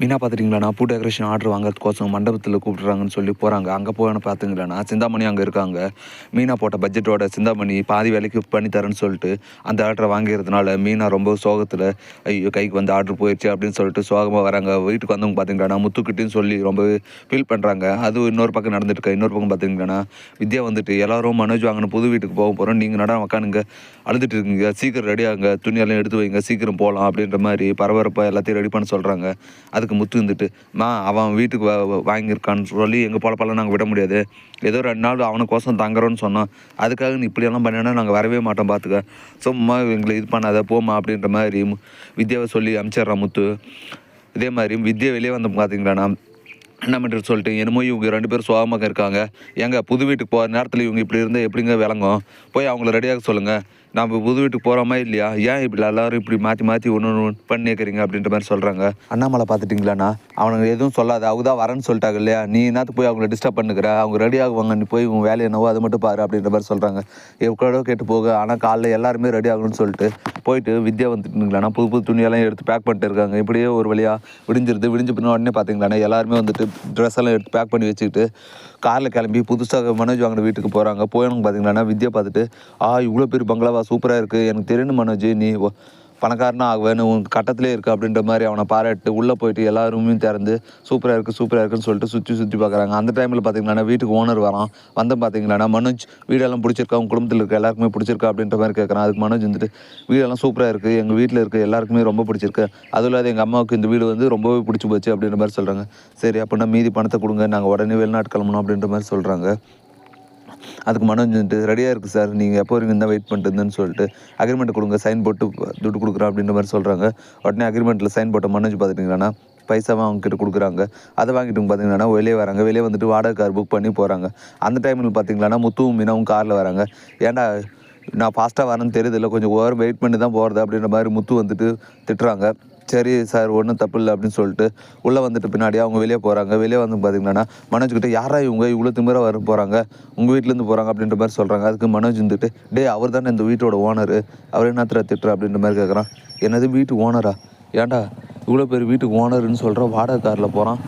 மெயினாக பார்த்துட்டிங்களாண்ணா பூ decoration order வாங்குறதுக்கோசம் மண்டபத்தில் கூப்பிட்றாங்கன்னு சொல்லி போகிறாங்க. அங்கே போன பார்த்துங்களாண்ணா சிந்தாமணி அங்கே இருக்காங்க. மீனா போட்ட பட்ஜெட்டோட சிந்தாமணி பாதி வேலைக்கு பண்ணி தரேன்னு சொல்லிட்டு அந்த ஆர்டரை வாங்கிறதுனால மீனா ரொம்ப சோகத்தில் ஐயோ கைக்கு வந்து ஆர்டர் போயிடுச்சு அப்படின்னு சொல்லிட்டு சோகமாக வராங்க. வீட்டுக்கு வந்தவங்க பார்த்தீங்களாண்ணா முத்துக்கிட்டேன்னு சொல்லி ரொம்ப ஃபீல் பண்ணுறாங்க. அது இன்னொரு பக்கம் நடந்துட்டு இன்னொரு பக்கம் பார்த்தீங்களாண்ணா வித்யா வந்துட்டு எல்லாரும் மனோஜ் வாங்கின புது வீட்டுக்கு போக போகிறோம், நீங்கள் நட உக்கானுங்க அழுதுட்டு இருக்கீங்க, சீக்கிரம் ரெடியாகுங்க, துணியெல்லாம் எடுத்து வைங்க, சீக்கிரம் போகலாம் அப்படின்ற மாதிரி பரபரப்பாக எல்லாத்தையும் ரெடி பண்ண சொல்கிறாங்க. அதுக்கு முத்து இருந்துட்டு அவன் வீட்டுக்கு வாங்கியிருக்கான்னு சொல்லி எங்கள் பொழப்பெல்லாம் நாங்கள் விட முடியாது, ஏதோ 2 நாள் அவனுக்கோசம் தங்குறோன்னு சொன்னோம், அதுக்காக நீ இப்படியெல்லாம் பண்ணினா நாங்கள் வரவே மாட்டோம் பார்த்துக்க, சும்மா எங்களை இது பண்ணாத போமா அப்படின்ற மாதிரி வித்யாவை சொல்லி அனுப்பிச்சிட்றான் முத்து. இதே மாதிரி வித்யா வெளியே வந்து பார்த்தீங்களாண்ணா என்ன பண்ணுறது சொல்லிட்டு என்னமோ இவங்க 2 பேரும் சோகமாக இருக்காங்க. எங்க புது வீட்டுக்கு போகிற நேரத்தில் இவங்க இப்படி இருந்தால் எப்படிங்க விளங்கும், போய் அவங்கள ரெடியாக சொல்லுங்கள், நம்ம புது வீட்டுக்கு போகிறோமா இல்லையா, ஏன் இப்படி எல்லோரும் இப்படி மாற்றி மாற்றி ஒன்று பண்ணிக்கிறீங்க அப்படின்ற மாதிரி சொல்கிறாங்க. அண்ணாமலை பார்த்துட்டிங்களாண்ணா அவனுங்க எதுவும் சொல்லாத, அவங்க தான் வரேன்னு சொல்லிட்டாங்க இல்லையா, நீ என்னத்துக்கு போய் அவங்கள டிஸ்டர்ப் பண்ணுகிற, அவங்க ரெடி ஆகுவாங்க, நீ போய் உன் வேலை என்னவோ அதை மட்டும் பாரு அப்படின்ற மாதிரி சொல்கிறாங்க. எவ்வளோ கேட்டு போக, ஆனால் காலைல எல்லாருமே ரெடி ஆகணும்னு சொல்லிட்டு போயிட்டு வித்யா வந்துட்டுங்களாண்ணா புது புது துணியெல்லாம் எடுத்து பேக் பண்ணிட்டு இருக்காங்க. இப்படியே ஒரு வழியாக விடிஞ்ச பின்ன உடனே பார்த்தீங்களாண்ணா எல்லாருமே வந்துட்டு ட்ரெஸ் எல்லாம் எடுத்து பேக் பண்ணி வச்சுக்கிட்டு காரில் கிளம்பி புதுசாக மனோஜ் வாங்கின வீட்டுக்கு போகிறாங்க. போயவங்க பார்த்தீங்களாண்ணா வித்யா பார்த்துட்டு இவ்வளோ பெரிய பங்களாவா, சூப்பராக இருக்குது, எனக்கு தெரியணும் மனோஜ், நீ பணக்காரனா ஆகுவேன்னு உன் கட்டத்திலே இருக்குது அப்படின்ற மாதிரி அவனை பாராட்டு உள்ளே போயிட்டு எல்லா ரூமையும் திறந்து சூப்பராக இருக்குன்னு சொல்லிட்டு சுற்றி பார்க்குறாங்க. அந்த டைமில் பார்த்தீங்களாண்ணா வீட்டுக்கு ஓனர் வரான். வந்து பார்த்தீங்களாண்ணா மனோஜ் வீடெல்லாம் பிடிச்சிருக்கா, உங்கள் குடும்பத்தில் இருக்க எல்லாருக்குமே பிடிச்சிருக்கா அப்படின்ற மாதிரி கேட்குறான். அதுக்கு மனோஜ் வந்துட்டு வீடெல்லாம் சூப்பராக இருக்குது, எங்கள் வீட்டில் இருக்க எல்லாருக்குமே ரொம்ப பிடிச்சிருக்கு, அதுவும் இல்லாத எங்கள் அம்மாவுக்கு இந்த வீடு வந்து ரொம்பவே பிடிச்சி போச்சு அப்படின்ற மாதிரி சொல்கிறாங்க. சரி அப்படின்னா மீதி பணத்தை கொடுங்க, நாங்கள் உடனே வெளிநாட்டு கிளம்பணும் அப்படின்ற மாதிரி சொல்கிறாங்க. அதுக்கு மனோஜ் வந்துட்டு ரெடியாக இருக்குது சார், நீங்கள் எப்போ வரைக்கும் தான் வெயிட் பண்ணிட்டுருந்தேன்னு சொல்லிட்டு அக்ரிமெண்ட் கொடுங்க, சைன் போட்டு துட்டு கொடுக்குறேன் அப்படின்ற மாதிரி சொல்கிறாங்க. உடனே அக்ரிமெண்ட்டில் சைன் போட்ட மனோஜ் பார்த்துட்டிங்கன்னா பைசாவை அவங்ககிட்ட கொடுக்குறாங்க. அதை வாங்கிட்டு பார்த்தீங்கன்னா வெளியே வராங்க. வெளியே வந்துட்டு வாடகை கார் புக் பண்ணி போகிறாங்க. அந்த டைமில் பார்த்தீங்களாண்ணா முத்துவும் மீனாவும் காரில் வராங்க. ஏன்டா நான் ஃபாஸ்ட்டாக வரேன்னு தெரியுதில்ல, கொஞ்சம் ஓவர் வெயிட் பண்ணி தான் போகிறது அப்படின்ற மாதிரி முத்து வந்துட்டு திட்டுறாங்க. சரி சார் ஒன்றும் தப்பு இல்லை அப்படின்னு சொல்லிட்டு உள்ளே வந்துட்டு பின்னாடி அவங்க வெளியே போகிறாங்க. வெளியே வந்து பார்த்தீங்கன்னா மனோஜ்கிட்ட யாரா இவங்க இவ்வளோ திமிரா வர போகிறாங்க, உங்கள் வீட்டிலேருந்து போகிறாங்க அப்படின்ற மாதிரி சொல்கிறாங்க. அதுக்கு மனோஜ் வந்துட்டு அவர் தானே இந்த வீட்டோட ஓனர், அவர் என்னத்திர திட்டுற அப்படின்ற மாதிரி கேட்குறான். என்னது வீட்டு ஓனரா, ஏன்டா இவ்வளோ பேர் வீட்டுக்கு ஓனருன்னு சொல்கிறோம், வாடகை காரில் போகிறான்,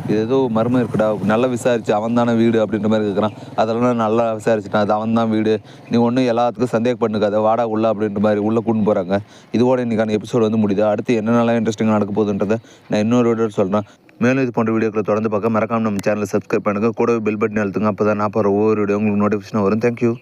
இது ஏதோ மர்மம் இருக்குடா, நல்லா விசாரிச்சு அவன் தானே வீடு அப்படின்ற மாதிரி கேட்குறான். அதெல்லாம் நல்லா விசாரிச்சுட்டான், அது அவன் தான் வீடு, நீ ஒன்றும் எல்லாத்துக்கும் சந்தேகம் பண்ணுக்காத, வாடா உள்ள அப்படின்ற மாதிரி உள்ளே கூட்டு போகிறாங்க. இதோட இன்றைக்கான எபிசோடு வந்து முடியுது. அடுத்து என்னென்னலாம் இன்ட்ரெஸ்டிங்காக நடக்க போகுதுன்றதை நான் இன்னொரு வீடியோ சொல்கிறேன். மேலும் இது போன்ற வீடியோக்களை தொடர்ந்து பார்க்க மறக்காம நம்ம சேனலை சப்ஸ்கிரைப் பண்ணுங்கள், கூடவே பெல் பட்டன் அழுத்துங்க, அப்போ தான் நான் போகிற ஒவ்வொரு வீடியோ உங்களுக்கு நோட்டிஃபிகேஷன் வரும். தேங்க்யூ.